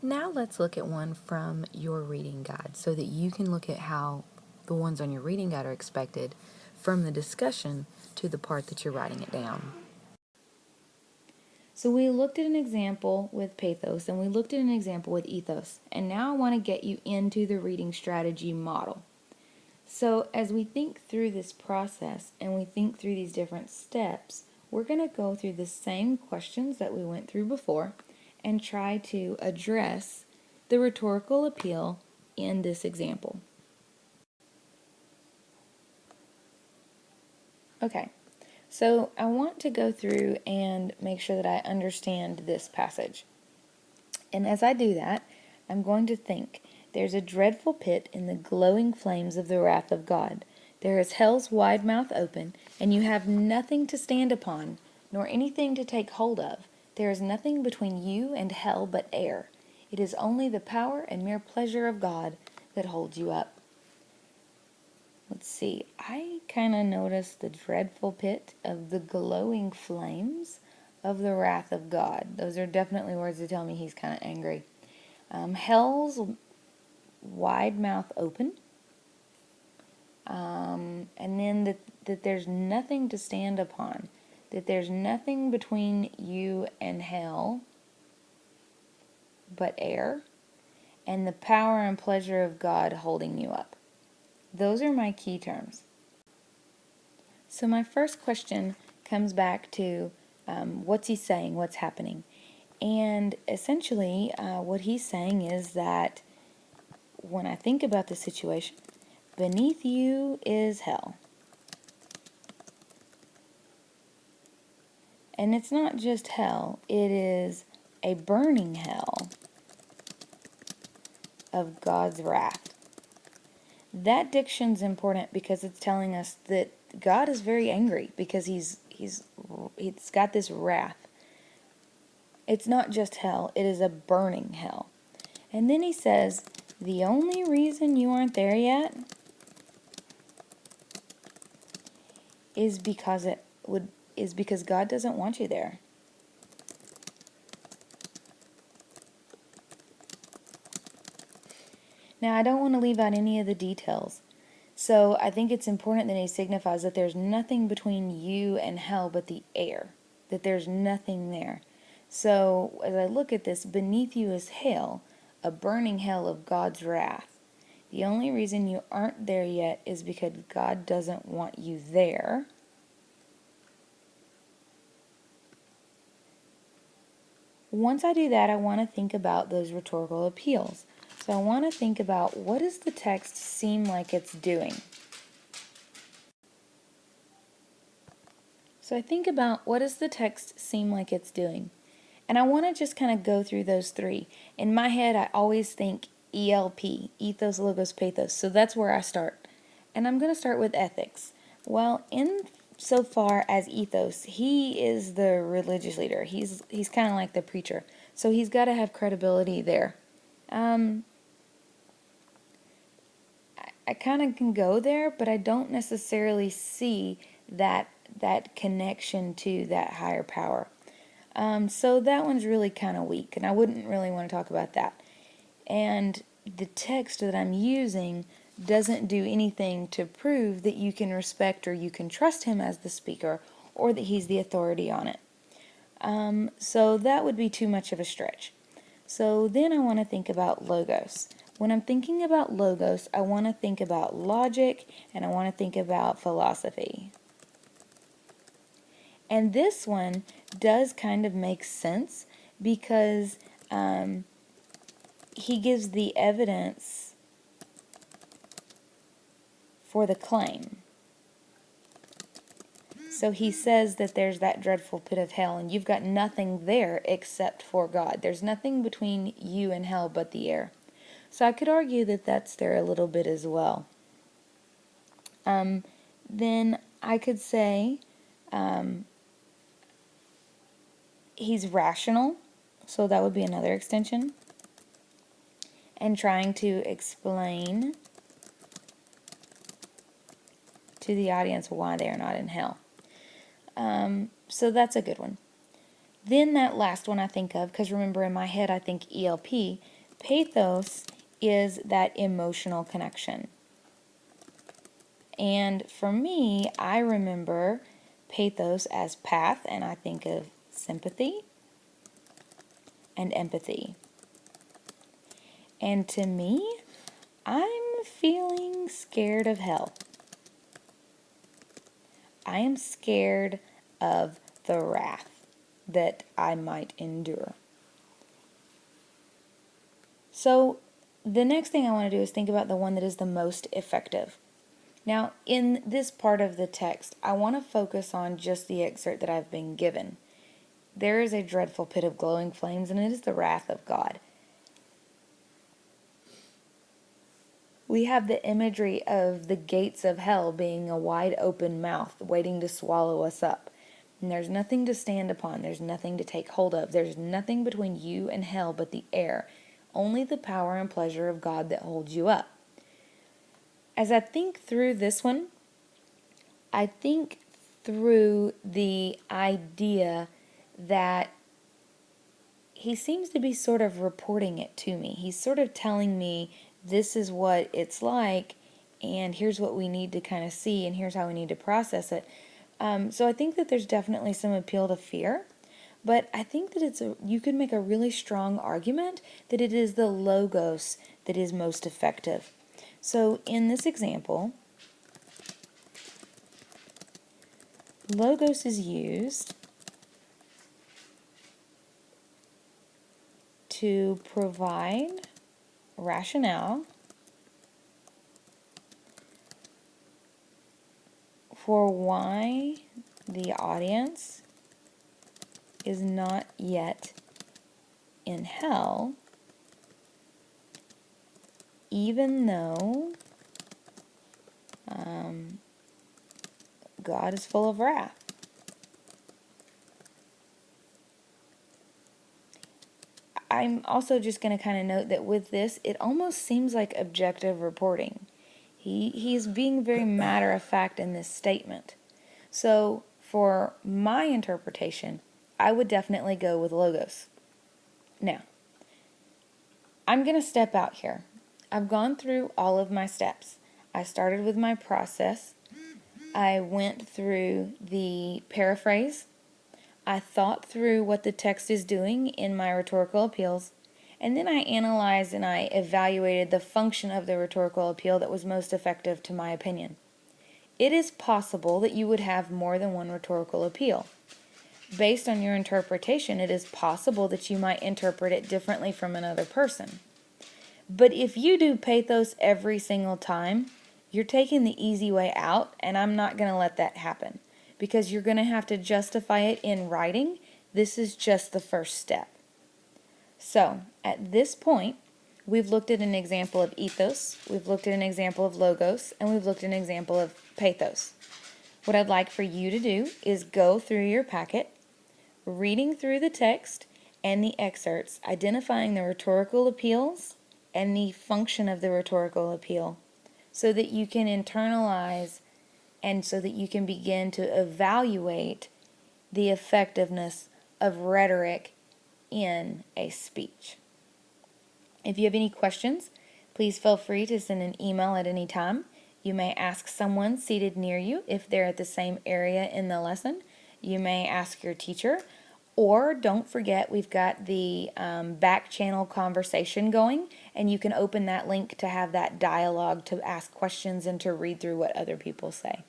Now let's look at one from your reading guide so that you can look at how the ones on your reading guide are expected from the discussion to the part that you're writing it down. So we looked at an example with pathos and we looked at an example with ethos. And now I want to get you into the reading strategy model. So as we think through this process and we think through these different steps, we're going to go through the same questions that we went through before and try to address the rhetorical appeal in this example. Okay, so I want to go through and make sure that I understand this passage. And as I do that, I'm going to think, there's a dreadful pit in the glowing flames of the wrath of God. There is hell's wide mouth open, and you have nothing to stand upon, nor anything to take hold of. There is nothing between you and hell but air. It is only the power and mere pleasure of God that holds you up. Let's see, I kind of noticed the dreadful pit of the glowing flames of the wrath of God. Those are definitely words that tell me he's kind of angry. Hell's wide mouth open. And then that there's nothing to stand upon. That there's nothing between you and hell but air. And the power and pleasure of God holding you up. Those are my key terms. So my first question comes back to what's he saying, what's happening. And essentially what he's saying is that when I think about the situation, beneath you is hell. And it's not just hell, it is a burning hell of God's wrath. That diction's important because it's telling us that God is very angry because he's got this wrath. It's not just hell, it is a burning hell. And then he says, the only reason you aren't there yet is because God doesn't want you there. Now, I don't want to leave out any of the details. So I think it's important that he signifies that there's nothing between you and hell but the air. That there's nothing there. So as I look at this, beneath you is hell, a burning hell of God's wrath. The only reason you aren't there yet is because God doesn't want you there. Once I do that, I want to think about those rhetorical appeals. So I want to think about, what does the text seem like it's doing? So I think about, what does the text seem like it's doing? And I want to just kind of go through those three. In my head, I always think ELP, ethos, logos, pathos. So that's where I start. And I'm going to start with ethics. Well, in so far as ethos, he is the religious leader. He's kind of like the preacher. So he's got to have credibility there. I kind of can go there, but I don't necessarily see that connection to that higher power. So that one's really kind of weak, and I wouldn't really want to talk about that. And the text that I'm using doesn't do anything to prove that you can respect or you can trust him as the speaker or that he's the authority on it. So that would be too much of a stretch. So then I want to think about logos. When I'm thinking about logos, I want to think about logic and I want to think about philosophy. And this one does kind of make sense because he gives the evidence for the claim. So he says that there's that dreadful pit of hell and you've got nothing there except for God. There's nothing between you and hell but the air. So I could argue that that's there a little bit as well. Then I could say he's rational, so that would be another extension, and trying to explain to the audience why they are not in hell. So that's a good one. Then that last one I think of, because remember in my head I think ELP, Pathos is that emotional connection. And for me, I remember pathos as path, and I think of sympathy and empathy. And to me, I'm feeling scared of hell. I am scared of the wrath that I might endure. So the next thing I want to do is think about the one that is the most effective. Now, in this part of the text, I want to focus on just the excerpt that I've been given. There is a dreadful pit of glowing flames, and it is the wrath of God. We have the imagery of the gates of hell being a wide open mouth waiting to swallow us up. And there's nothing to stand upon. There's nothing to take hold of. There's nothing between you and hell but the air. Only the power and pleasure of God that holds you up. As I think through this one, I think through the idea that he seems to be sort of reporting it to me. He's sort of telling me this is what it's like, and here's what we need to kind of see, and here's how we need to process it. So I think that there's definitely some appeal to fear, but I think that you could make a really strong argument that it is the logos that is most effective. So in this example, logos is used to provide rationale for why the audience is not yet in hell, even though God is full of wrath. I'm also just going to kind of note that with this, it almost seems like objective reporting. He's being very matter of fact in this statement. So for my interpretation, I would definitely go with logos. Now, I'm going to step out here. I've gone through all of my steps. I started with my process. I went through the paraphrase. I thought through what the text is doing in my rhetorical appeals, and then I analyzed and I evaluated the function of the rhetorical appeal that was most effective to my opinion. It is possible that you would have more than one rhetorical appeal. Based on your interpretation, it is possible that you might interpret it differently from another person. But if you do pathos every single time, you're taking the easy way out, and I'm not going to let that happen, because you're going to have to justify it in writing. This is just the first step. So, at this point, we've looked at an example of ethos, we've looked at an example of logos, and we've looked at an example of pathos. What I'd like for you to do is go through your packet, reading through the text and the excerpts, identifying the rhetorical appeals and the function of the rhetorical appeal, so that you can internalize and so that you can begin to evaluate the effectiveness of rhetoric in a speech. If you have any questions, please feel free to send an email at any time. You may ask someone seated near you if they're at the same area in the lesson. You may ask your teacher, or don't forget we've got the back channel conversation going, and you can open that link to have that dialogue, to ask questions and to read through what other people say.